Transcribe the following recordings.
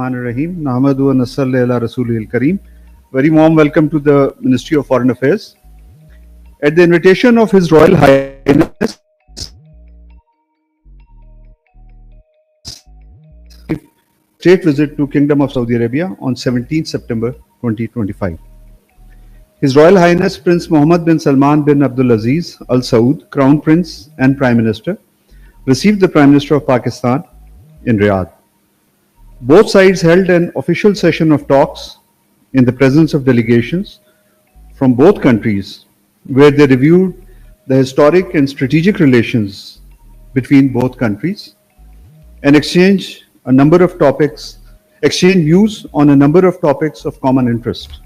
Bismillahirrahmanirrahim. Nahmadu wa nasalli ala Rasulil Kareem. Very warm welcome to the Ministry of Foreign Affairs. At the invitation of His Royal Highness, state visit to Kingdom of Saudi Arabia on 17 September 2025. His Royal Highness Prince Mohammed bin Salman bin Abdulaziz Al Saud, Crown Prince and Prime Minister, received the Prime Minister of Pakistan in Riyadh. Both sides held an official session of talks in the presence of delegations from both countries, where they reviewed the historic and strategic relations between both countries and exchanged views on a number of topics of common interest.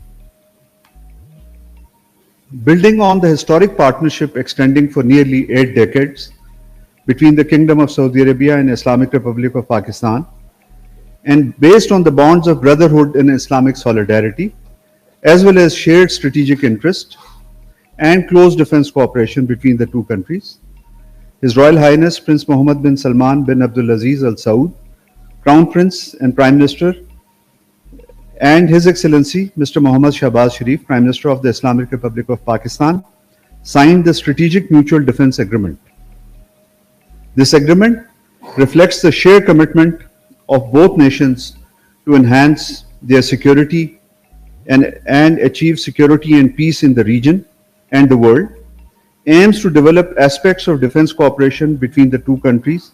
Building on the historic partnership extending for nearly 8 decades between the Kingdom of Saudi Arabia and Islamic Republic of Pakistan, and based on the bonds of brotherhood and Islamic solidarity, as well as shared strategic interest and close defense cooperation between the two countries, His Royal Highness Prince Mohammed bin Salman bin Abdulaziz Al Saud, Crown Prince and Prime Minister, and His Excellency Mr. Mohammad Shahbaz Sharif, Prime Minister of the Islamic Republic of Pakistan, signed the Strategic Mutual Defense Agreement. This agreement reflects the shared commitment of both nations to enhance their security and achieve security and peace in the region and the world, aims to develop aspects of defense cooperation between the two countries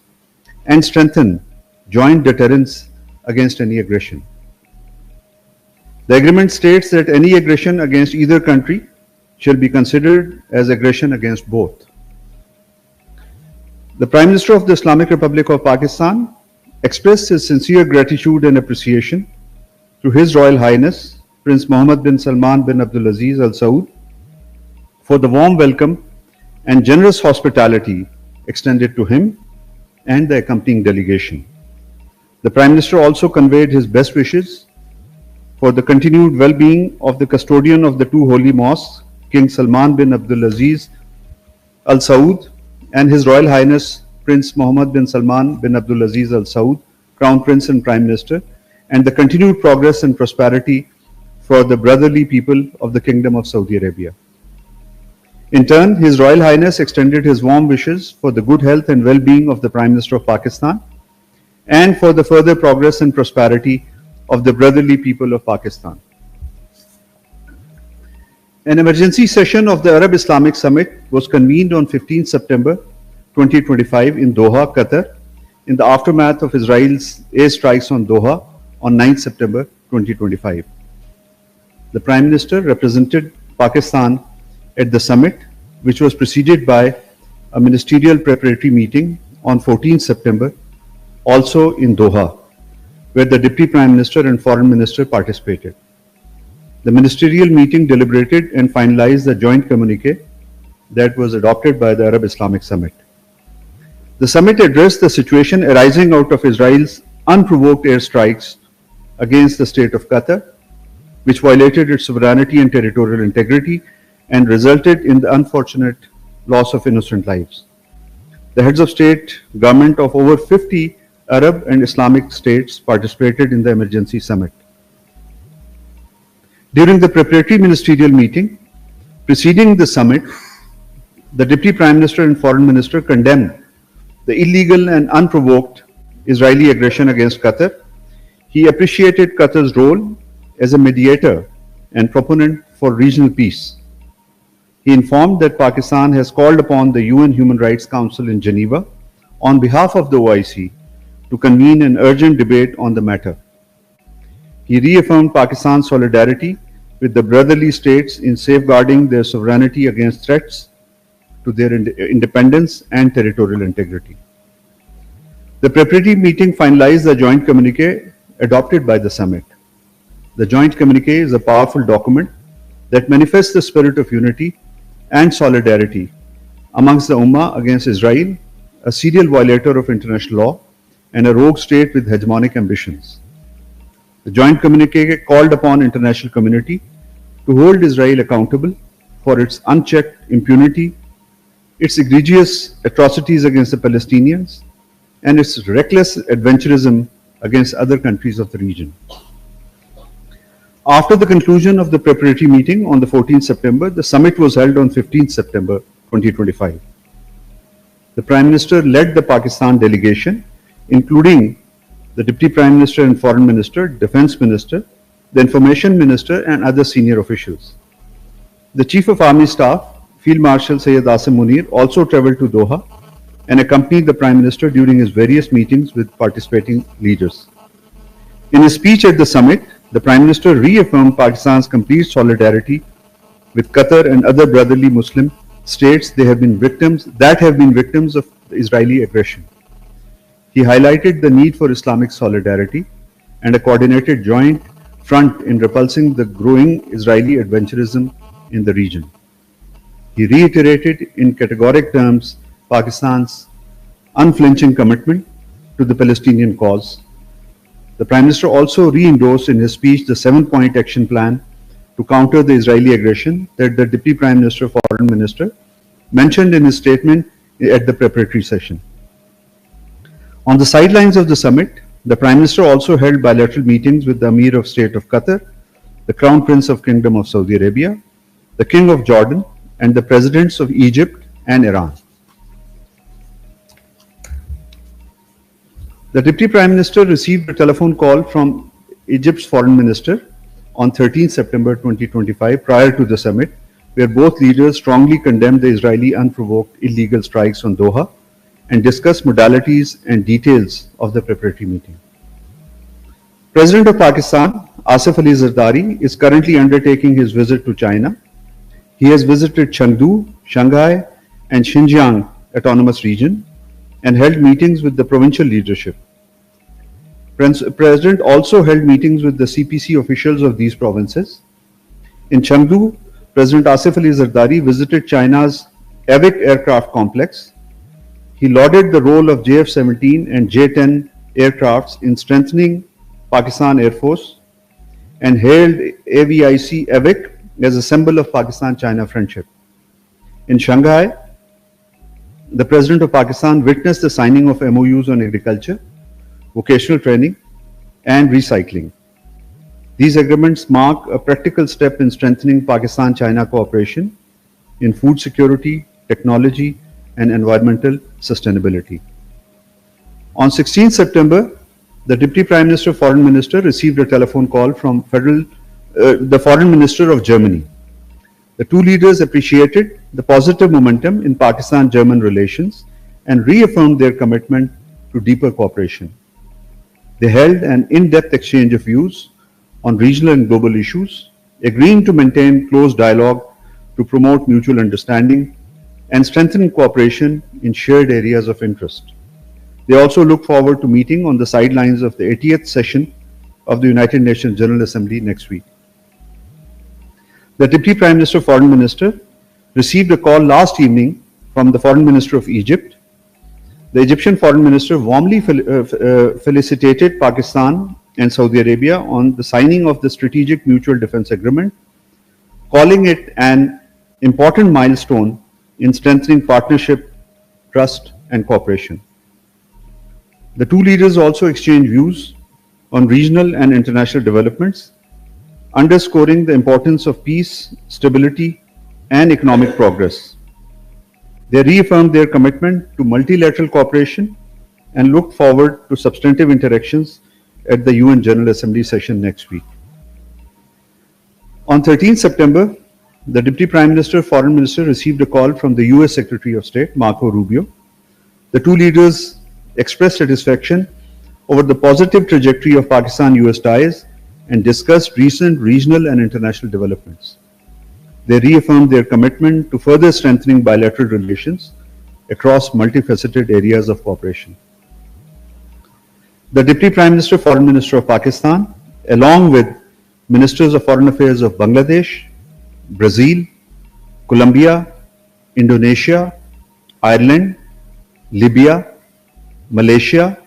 and strengthen joint deterrence against any aggression. The agreement states that any aggression against either country shall be considered as aggression against both. The Prime Minister of the Islamic Republic of Pakistan expressed his sincere gratitude and appreciation to His Royal Highness Prince Mohammed bin Salman bin Abdulaziz Al Saud for the warm welcome and generous hospitality extended to him and the accompanying delegation. The Prime Minister also conveyed his best wishes for the continued well-being of the custodian of the two holy mosques, King Salman bin Abdulaziz Al Saud, and His Royal Highness Prince Mohammed bin Salman bin Abdulaziz Al Saud, Crown Prince and Prime Minister, and the continued progress and prosperity for the brotherly people of the Kingdom of Saudi Arabia. In turn, His Royal Highness extended his warm wishes for the good health and well-being of the Prime Minister of Pakistan and for the further progress and prosperity of the brotherly people of Pakistan. An emergency session of the Arab Islamic Summit was convened on 15 September 2025 in Doha, Qatar, in the aftermath of Israel's airstrikes on Doha on 9 September 2025. The Prime Minister represented Pakistan at the summit, which was preceded by a ministerial preparatory meeting on 14 September, also in Doha, where the Deputy Prime Minister and Foreign Minister participated. The ministerial meeting deliberated and finalized the joint communique that was adopted by the Arab Islamic Summit. The summit addressed the situation arising out of Israel's unprovoked airstrikes against the state of Qatar, which violated its sovereignty and territorial integrity and resulted in the unfortunate loss of innocent lives. The heads of state, government of over 50 Arab and Islamic states participated in the emergency summit. During the preparatory ministerial meeting preceding the summit, the Deputy Prime Minister and Foreign Minister condemned the illegal and unprovoked Israeli aggression against Qatar. He appreciated Qatar's role as a mediator and proponent for regional peace. He informed that Pakistan has called upon the UN Human Rights Council in Geneva on behalf of the OIC to convene an urgent debate on the matter. He reaffirmed Pakistan's solidarity with the brotherly states in safeguarding their sovereignty against threats to their independence and territorial integrity. The preparatory meeting finalized the joint communique adopted by the summit. The joint communique is a powerful document that manifests the spirit of unity and solidarity amongst the Ummah against Israel, a serial violator of international law and a rogue state with hegemonic ambitions. The joint communique called upon international community to hold Israel accountable for its unchecked impunity, its egregious atrocities against the Palestinians, and its reckless adventurism against other countries of the region. After the conclusion of the preparatory meeting on the 14th September, the summit was held on 15th September 2025. The Prime Minister led the Pakistan delegation, including the Deputy Prime Minister and Foreign Minister, Defence Minister, the Information Minister and other senior officials. The Chief of Army Staff, Field Marshal Syed Asim Munir, also travelled to Doha and accompanied the Prime Minister during his various meetings with participating leaders. In his speech at the summit, the Prime Minister reaffirmed Pakistan's complete solidarity with Qatar and other brotherly Muslim states that have been victims of Israeli aggression. He highlighted the need for Islamic solidarity and a coordinated joint front in repulsing the growing Israeli adventurism in the region. He reiterated in categoric terms Pakistan's unflinching commitment to the Palestinian cause. The Prime Minister also re-endorsed in his speech the 7-point action plan to counter the Israeli aggression that the Deputy Prime Minister, Foreign Minister, mentioned in his statement at the preparatory session. On the sidelines of the summit, the Prime Minister also held bilateral meetings with the Emir of State of Qatar, the Crown Prince of Kingdom of Saudi Arabia, the King of Jordan, and the Presidents of Egypt and Iran. The Deputy Prime Minister received a telephone call from Egypt's Foreign Minister on 13 September 2025 prior to the summit, where both leaders strongly condemned the Israeli unprovoked illegal strikes on Doha and discussed modalities and details of the preparatory meeting. President of Pakistan, Asif Ali Zardari, is currently undertaking his visit to China. He has visited Chengdu, Shanghai, and Xinjiang Autonomous Region and held meetings with the provincial leadership. President also held meetings with the CPC officials of these provinces. In Chengdu, President Asif Ali Zardari visited China's Avic aircraft complex. He lauded the role of JF-17 and J-10 aircrafts in strengthening Pakistan Air Force and hailed AVIC Avic as a symbol of Pakistan-China friendship. In Shanghai, the President of Pakistan witnessed the signing of MOUs on agriculture, vocational training, and recycling. These agreements mark a practical step in strengthening Pakistan-China cooperation in food security, technology, and environmental sustainability. On 16 September, the Deputy Prime Minister, Foreign Minister received a telephone call from the Foreign Minister of Germany. The two leaders appreciated the positive momentum in Pakistan-German relations and reaffirmed their commitment to deeper cooperation. They held an in-depth exchange of views on regional and global issues, agreeing to maintain close dialogue to promote mutual understanding and strengthen cooperation in shared areas of interest. They also look forward to meeting on the sidelines of the 80th session of the United Nations General Assembly next week. The Deputy Prime Minister, Foreign Minister, received a call last evening from the Foreign Minister of Egypt. The Egyptian Foreign Minister warmly felicitated Pakistan and Saudi Arabia on the signing of the Strategic Mutual Defence Agreement, calling it an important milestone in strengthening partnership, trust, and cooperation. The two leaders also exchanged views on regional and international developments, underscoring the importance of peace, stability, and economic progress. They reaffirmed their commitment to multilateral cooperation and look forward to substantive interactions at the UN General Assembly session next week. On 13 September, the Deputy Prime Minister, Foreign Minister received a call from the US Secretary of State, Marco Rubio. The two leaders expressed satisfaction over the positive trajectory of Pakistan-US ties and discussed recent regional and international developments. They reaffirmed their commitment to further strengthening bilateral relations across multifaceted areas of cooperation. The Deputy Prime Minister, Foreign Minister of Pakistan, along with Ministers of Foreign Affairs of Bangladesh, Brazil, Colombia, Indonesia, Ireland, Libya, Malaysia,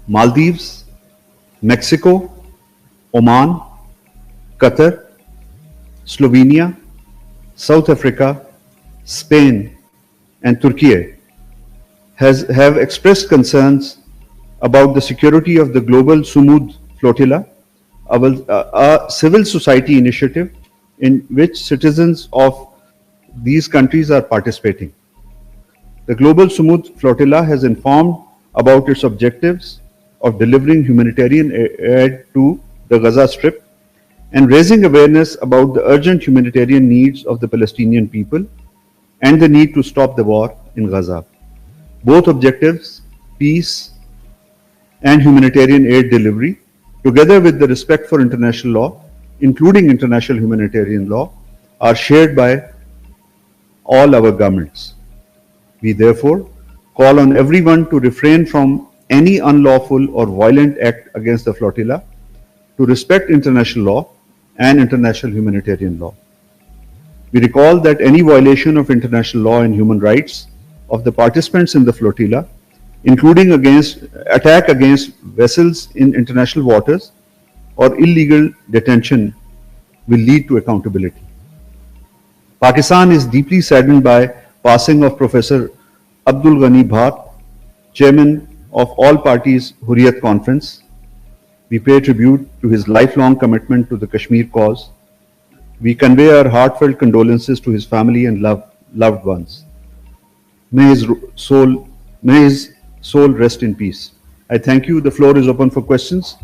Maldives, Mexico, Oman, Qatar, Slovenia, South Africa, Spain, and Turkey have expressed concerns about the security of the global Sumud flotilla, a civil society initiative in which citizens of these countries are participating. The global Sumud flotilla has informed about its objectives of delivering humanitarian aid to the Gaza Strip and raising awareness about the urgent humanitarian needs of the Palestinian people and the need to stop the war in Gaza. Both objectives, peace and humanitarian aid delivery, together with the respect for international law, including international humanitarian law, are shared by all our governments. We therefore call on everyone to refrain from any unlawful or violent act against the flotilla, to respect international law and international humanitarian law. We recall that any violation of international law and human rights of the participants in the flotilla, including attack against vessels in international waters or illegal detention, will lead to accountability. Pakistan is deeply saddened by passing of Professor Abdul Ghani Bhat, Chairman of All Parties Hurriyat Conference. We pay tribute to his lifelong commitment to the Kashmir cause. We convey our heartfelt condolences to his family and loved ones. May his soul rest in peace. I thank you. The floor is open for questions.